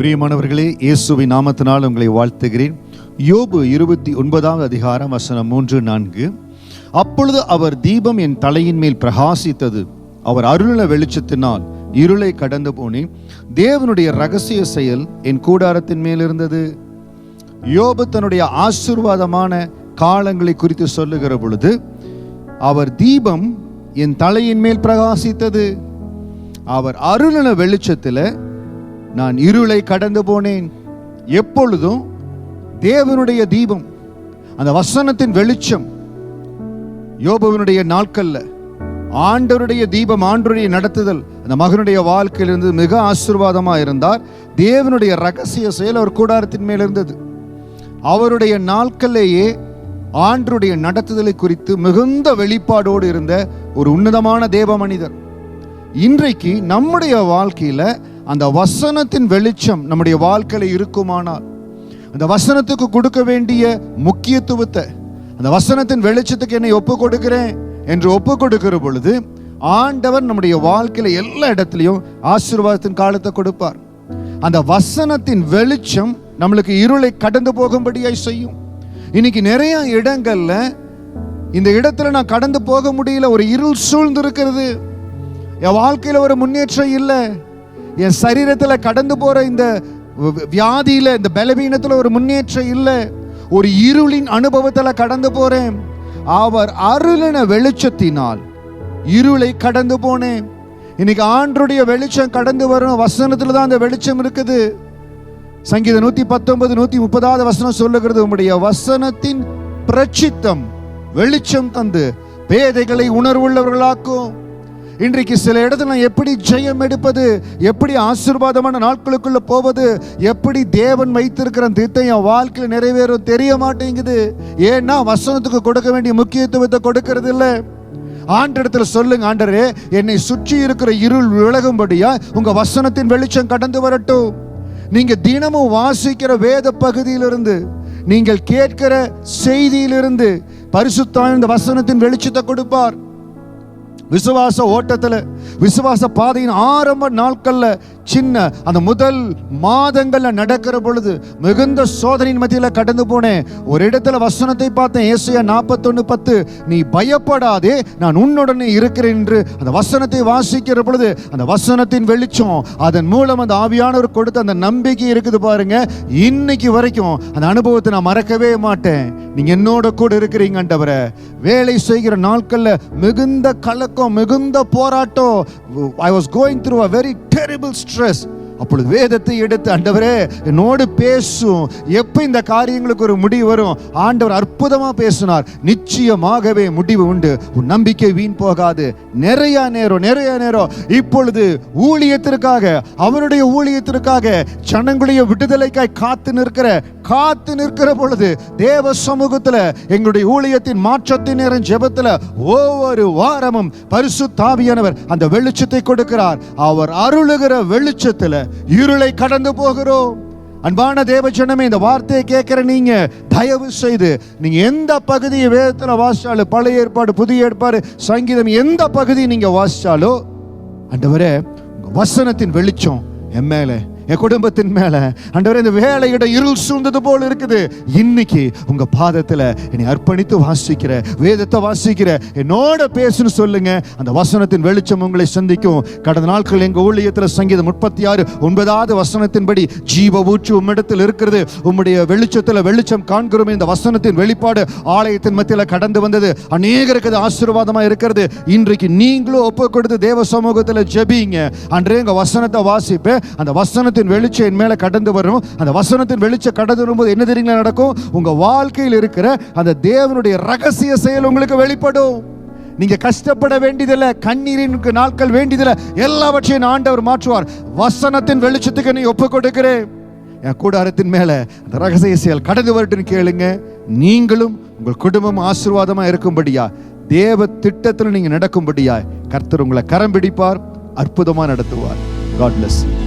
பிரியமானவர்களே, இயேசுவின் நாமத்தினால் உங்களை வாழ்த்துகிறேன். யோபு 29 அதிகாரம் வசனம் 3-4. அப்பொழுது அவர் தீபம் என் தலையின் மேல் பிரகாசித்தது, அவர் அருள வெளிச்சத்தினால் இருளை கடந்து போனேன். தேவனுடைய ரகசிய செயல் என் கூடாரத்தின் மேல் இருந்தது. யோபு தன்னுடைய ஆசீர்வாதமான காலங்களை குறித்து சொல்லுகிற பொழுது, அவர் தீபம் என் தலையின் மேல் பிரகாசித்தது, அவர் அருள வெளிச்சத்தில் நான் இருளை கடந்து போனேன். எப்பொழுதும் தேவனுடைய தீபம், அந்த வசனத்தின் வெளிச்சம் யோபுவினுடைய நாட்கள்ல ஆண்டவருடைய தீபம், ஆண்டவருடைய நடத்துதல் அந்த மகனுடைய வாழ்க்கையிலிருந்து மிக ஆசீர்வாதமாக இருந்தார். தேவனுடைய ரகசிய செயல் அவர் கூடாரத்தின் மேல் இருந்தது. அவருடைய நாட்களிலேயே ஆண்டவருடைய நடத்துதலை குறித்து மிகுந்த வெளிப்பாடோடு இருந்த ஒரு உன்னதமான தேவ மனிதர். இன்றைக்கு நம்முடைய வாழ்க்கையில அந்த வசனத்தின் வெளிச்சம் நம்முடைய வாழ்க்கையில இருக்குமானால், அந்த வசனத்துக்கு கொடுக்க வேண்டிய முக்கியத்துவத்தை, அந்த வசனத்தின் வெளிச்சத்துக்கு என்னை ஒப்பு கொடுக்கிறேன் என்று ஒப்பு கொடுக்கிற பொழுது ஆண்டவர் நம்முடைய வாழ்க்கையில எல்லா இடத்துலையும் ஆசீர்வாதத்தின் காலத்தை கொடுப்பார். அந்த வசனத்தின் வெளிச்சம் நம்மளுக்கு இருளை கடந்து போகும்படியாய் செய்யும். இன்னைக்கு நிறைய இடங்கள்ல இந்த இடத்துல நான் கடந்து போக முடியல, ஒரு இருள் சூழ்ந்து இருக்கிறது, என் வாழ்க்கையில ஒரு முன்னேற்றம் இல்லை, என் சரீரத்தில் கடந்து போற இந்த வியாதியில, இந்த பலவீனத்தில் ஒரு முன்னேற்றம் இல்லை, ஒரு இருளின் அனுபவத்தில் கடந்து போறேன். அவர் அருளின வெளிச்சத்தினால் இருளை கடந்து போனேன். இன்னைக்கு ஆண்டருடைய வெளிச்சம் கடந்து வரும் வசனத்துல தான் அந்த வெளிச்சம் இருக்குது. சங்கீதம் 119 130 வசனம் சொல்லுகிறது, உம்முடைய வசனத்தின் பிரச்சித்தம் வெளிச்சம் தந்து பேதைகளை உணர்வுள்ளவர்களாக்கும். இன்றைக்கு சில இடத்துல நான் எப்படி ஜெயம் எடுப்பது, எப்படி ஆசீர்வாதமான நாட்களுக்குள்ள போவது, எப்படி தேவன் வைத்திருக்கிற திட்டம் என் வாழ்க்கையில் நிறைவேறும் தெரிய மாட்டேங்குது. ஏன்னா வசனத்துக்கு கொடுக்க வேண்டிய முக்கியத்துவத்தை கொடுக்கறது இல்லை. ஆண்டவரிடத்துல சொல்லுங்க, ஆண்டவரே என்னை சுற்றி இருக்கிற இருள் விலகும்படியா உங்க வசனத்தின் வெளிச்சம் கடந்து வரட்டும். நீங்க தினமும் வாசிக்கிற வேத பகுதியிலிருந்து, நீங்கள் கேட்கிற செய்தியிலிருந்து பரிசுத்த இந்த வசனத்தின் வெளிச்சத்தை கொடுப்பார். விசுவாச ஓட்டத்தில், விசுவாச பாதையின் ஆரம்ப நாட்கள்ல, சின்ன அந்த முதல் மாதங்கள்ல நடக்கிற பொழுது மிகுந்த சோதனையின் மத்தியில் கடந்து போனேன். ஒரு இடத்துல வசனத்தை பார்த்தேன், ஏசாயா 41:10, நீ பயப்படாதே நான் உன்னுடனே இருக்கிறேன் என்று அந்த வசனத்தை வாசிக்கிற பொழுது அந்த வசனத்தின் வெளிச்சம், அதன் மூலம் அந்த ஆவியானவர் கொடுத்த அந்த நம்பிக்கை இருக்குது பாருங்க. இன்னைக்கு வரைக்கும் அந்த அனுபவத்தை நான் மறக்கவே மாட்டேன். நீங்க என்னோட கூட இருக்கிறீங்க ஆண்டவரே. வேலை செய்கிற நாட்கள்ல மிகுந்த கலக்கம், மிகுந்த போராட்டம். I was going through a very terrible stress. அப்பொழுது வேதத்தை எடுத்து, ஆண்டவரே என்னோடு பேசும், எப்ப இந்த காரியங்களுக்கு ஒரு முடிவு வரும். ஆண்டவர் அற்புதமா பேசினார். நிச்சயமாகவே முடிவு உண்டு, உன் நம்பிக்கை வீண் போகாது. நிறைய நேரம் இப்பொழுது ஊழியத்திற்காக, அவருடைய ஊழியத்திற்காக, ஜனங்களுடைய விடுதலைக்காய் காத்து நிற்கிற பொழுது தேவ சமூகத்துல எங்களுடைய ஊழியத்தின் மாற்றத்தின் நேரம் ஜெபத்துல ஒவ்வொரு வாரமும் பரிசுத்த ஆவியானவர் அந்த வெளிச்சத்தை கொடுக்கிறார். அவர் அருளுகிற வெளிச்சத்துல இருளை கடந்து போகிறோம். அன்பான தேவ ஜனமே, இந்த வார்த்தையை கேட்கிற நீங்க தயவு செய்து, நீங்க எந்த பகுதியை வேதத்துல வாசிச்சாலும், பழைய ஏற்பாடு புதிய ஏற்பாடு சங்கீதம் எந்த பகுதியை நீங்க வாசிச்சாலோ, ஆண்டவரே உங்க வசனத்தின் வெளிச்சம் என் மேல, என் குடும்பத்தின் மேல, ஆண்டவரே இந்த வேலையிட இருள் சூழ்ந்தது போல இருக்குது. இன்னைக்கு உங்க பாதத்துல என்னை அர்ப்பணித்து வாசிக்கிற, வேதத்தை வாசிக்கிற, என்னோட பேசுன்னு சொல்லுங்க. அந்த வசனத்தின் வெளிச்சம் உங்களை சந்திக்கும். கடந்த நாட்கள் எங்க ஊழியத்துல சங்கீதம் 36:9 வசனத்தின்படி ஜீவ ஊற்று உம்மிடத்தில் இருக்கிறது, உம்முடைய வெளிச்சத்துல வெளிச்சம் காண்கிறோம். இந்த வசனத்தின் வெளிப்பாடு ஆலயத்தின் மத்தியில கடந்து வந்தது, அநேகருக்கு ஆசீர்வாதமா இருக்கிறது. இன்றைக்கு நீங்களும் ஒப்பு கொடுத்து தேவ சமூகத்துல ஜெபிங்க. அன்றே உங்க வசனத்தை வாசிப்பேன், அந்த வசன வெளிச்சம் என் மேல கடந்து வரும். அந்த வசனத்தின் வெளிச்சம் கடந்து வரும்போது என்ன தெரியுங்களா நடக்கும்? உங்க வாழ்க்கையில் இருக்கிற அந்த தேவனுடைய ரகசிய செயல் உங்களுக்கு வெளிப்படும். நீங்க கஷ்டப்பட வேண்டியதில்லை, கண்ணீரின் நாட்கள் வேண்டியதில்லை, எல்லாவற்றையும் ஆண்டவர் மாற்றுவார். வசனத்தின் வெளிச்சத்துக்கு நீ ஒப்பு கொடுக்கிறேன், என் கூடாரத்தின் மேல அந்த ரகசிய செயல் கடந்து வரட்டுன்னு கேளுங்க. நீங்களும் உங்கள் குடும்பம் ஆசீர்வாதமா இருக்கும்படியா, தேவ திட்டத்தில் நீங்க நடக்கும்படியா கர்த்தர் உங்களை கரம் பிடிப்பார், அற்புதமா நடத்துவார். God bless you.